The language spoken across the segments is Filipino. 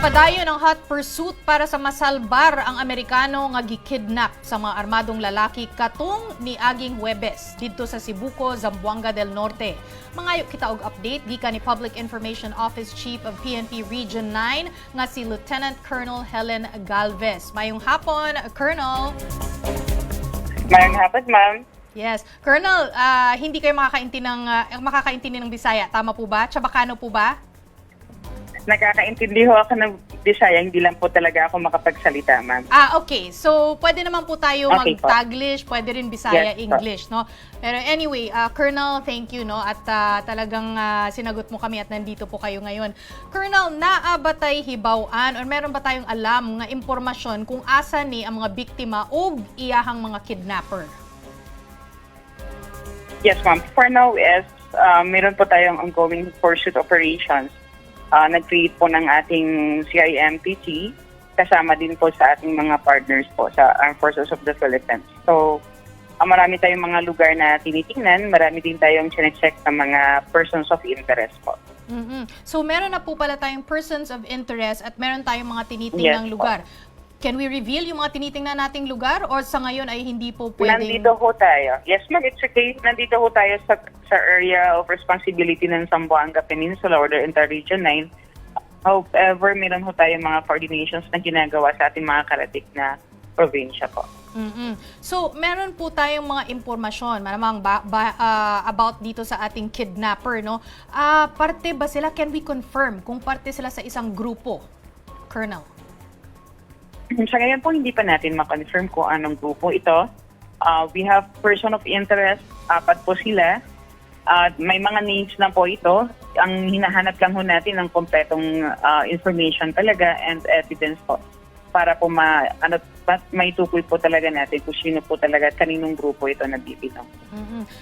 Padayon ang hot pursuit para sa masalbar ang Amerikano nga gikidnap sa mga armadong lalaki katong niaging Huwebes didto sa Sibuco, Zamboanga del Norte. Mangayo kita og update gikan ni Public Information Office Chief of PNP Region 9 nga si Lieutenant Colonel Helen Galvez. Mayong hapon, Colonel. Mayong hapon, ma'am. Yes. Colonel, hindi kayo makakaintindi ng Bisaya. Tama po ba? Chabacano po ba? Nakakaintindi ho ako ng Bisaya, hindi lang po talaga ako makapagsalita, ma'am. Okay. So, pwede naman po tayo Okay mag-Taglish, pwede rin Bisaya, Yes, English, no? Pero anyway, Colonel, thank you, no? At talagang sinagot mo kami at nandito po kayo ngayon. Colonel, naa ba tayo hibawaan or meron ba tayong alam nga impormasyon kung asa ni ang mga biktima o iyahang mga kidnapper? Yes, ma'am. For now is, meron po tayong ongoing pursuit operations. Nag-create po ng ating CIMPT, kasama din po sa ating mga partners po sa Armed Forces of the Philippines. So, marami tayong mga lugar na tinitingnan, marami din tayong chinecheck ng mga persons of interest po. So, meron na po pala tayong persons of interest at meron tayong mga tinitingnang lugar. Can we reveal yung mga tinitingnan nating lugar or sa ngayon ay hindi po pwedeng... Nandito ho tayo. Yes, ma'am, it's okay. Nandito ho tayo sa area of responsibility ng Zamboanga Peninsula or the Inter-Region 9. However, meron ho tayo mga coordinations na ginagawa sa ating mga karatig na probinsya po. So, meron po tayong mga impormasyon malamang about dito sa ating kidnapper, no? Parte ba sila? Can we confirm kung parte sila sa isang grupo, Colonel? Sa ngayon po, hindi pa natin ma-confirm kung anong grupo ito. We have person of interest, 4 po sila. May mga names na po ito. Ang hinahanap lang ho natin ng kompletong information talaga and evidence po para po may tukoy po talaga natin kung sino po talaga, kaninong grupo ito na bibitaw.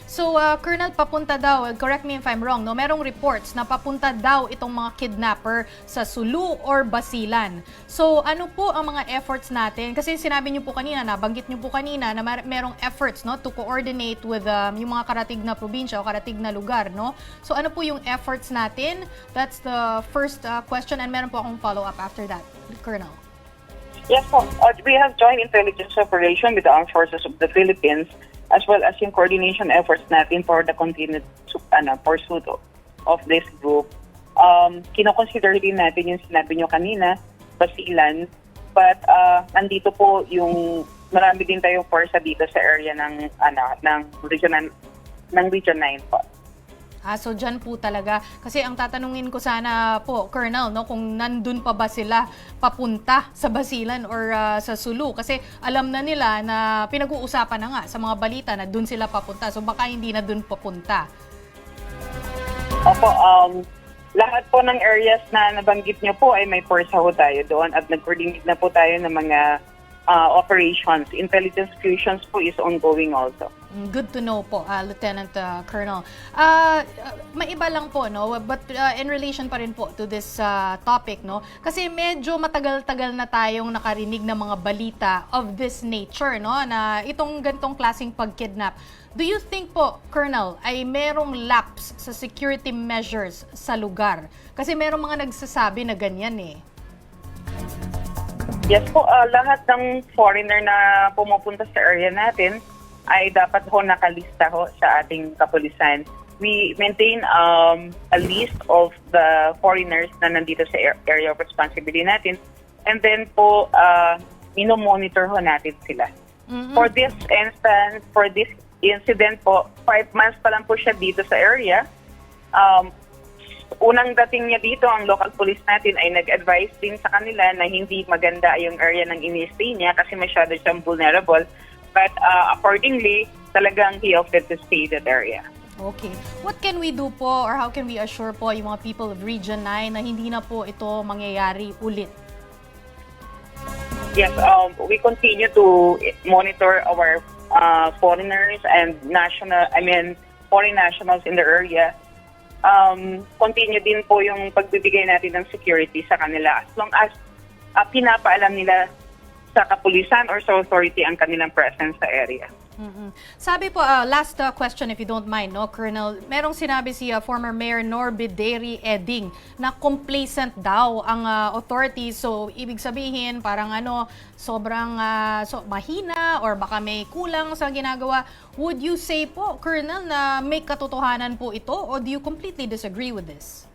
So, Colonel, papunta daw, correct me if I'm wrong, no? Merong reports na papunta daw itong mga kidnapper sa Sulu or Basilan. So, ano po ang mga efforts natin? Kasi sinabi niyo po kanina, nabanggit niyo po kanina na merong efforts, no, to coordinate with yung mga karatig na probinsya o karatig na lugar, no? So, ano po yung efforts natin? That's the first question and meron po akong follow-up after that, Colonel. Yes po. We have joint intelligence operation with the Armed Forces of the Philippines as well as yung coordination efforts natin for the continued pursuit of this group. Kinoconsider din natin yung sinabi nyo kanina, Basilan, but nandito po yung marami din tayong force dito sa area ng Region 9 po. So dyan po talaga. Kasi ang tatanungin ko sana po, Colonel, no, kung nandun pa ba sila papunta sa Basilan or sa Sulu. Kasi alam na nila na pinag-uusapan na nga sa mga balita na dun sila papunta. So baka hindi na dun papunta. Opo, lahat po ng areas na nabanggit niyo po ay may force ho tayo doon at nag-coordinate na po tayo ng mga operations. Intelligence fusions po is ongoing also. Good to know po, Lieutenant Colonel. Maiba lang po, no? But in relation pa rin po to this topic, no? Kasi medyo matagal-tagal na tayong nakarinig ng mga balita of this nature, no? Na itong ganitong klaseng pagkidnap. Do you think po, Colonel, ay merong lapse sa security measures sa lugar? Kasi merong mga nagsasabi na ganyan eh. Yes po, lahat ng foreigner na pumupunta sa area natin ay dapat ho nakalista ho sa ating kapulisan. We maintain a list of the foreigners na nandito sa area of responsibility natin and then po mino-monitor ho natin sila. For this instance, for this incident po, 5 months pa lang po siya dito sa area. Unang dating niya dito, ang local police natin ay nag-advise din sa kanila na hindi maganda yung area ng ini-stay niya kasi masyado siyang vulnerable. But accordingly, talagang he opted to stay that area. Okay. What can we do po or how can we assure po yung mga people of Region 9 na hindi na po ito mangyayari ulit? Yes, we continue to monitor our foreigners and foreign nationals in the area. Continue din po yung pagbibigay natin ng security sa kanila as long as pinapaalam nila sa kapulisan or sa authority ang kanilang presence sa area. Sabi po, last question if you don't mind, no, Colonel, merong sinabi si former Mayor Norbideri Eding na complacent daw ang authorities. So, ibig sabihin, parang sobrang mahina or baka may kulang sa ginagawa. Would you say po, Colonel, na may katotohanan po ito or do you completely disagree with this?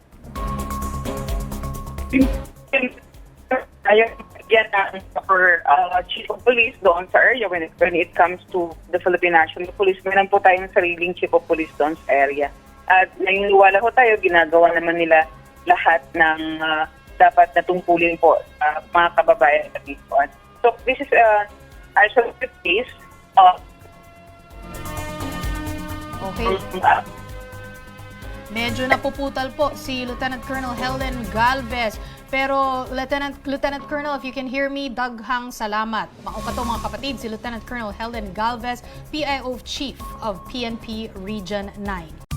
Ayun, yan ang for Chief of Police doon sa area when it comes to the Philippine National Police. Meron po tayong sariling Chief of Police doon sa area. At naniniwala ko tayo, ginagawa naman nila lahat ng dapat na tungkulin po sa mga kababayan natin po. So this is an isolated case of Okay. Medyo napuputal po si Lieutenant Colonel Helen Galvez. Pero Lieutenant Colonel, if you can hear me, daghang salamat. Maukato mga kapatid, si Lieutenant Colonel Helen Galvez, PIO Chief of PNP Region 9.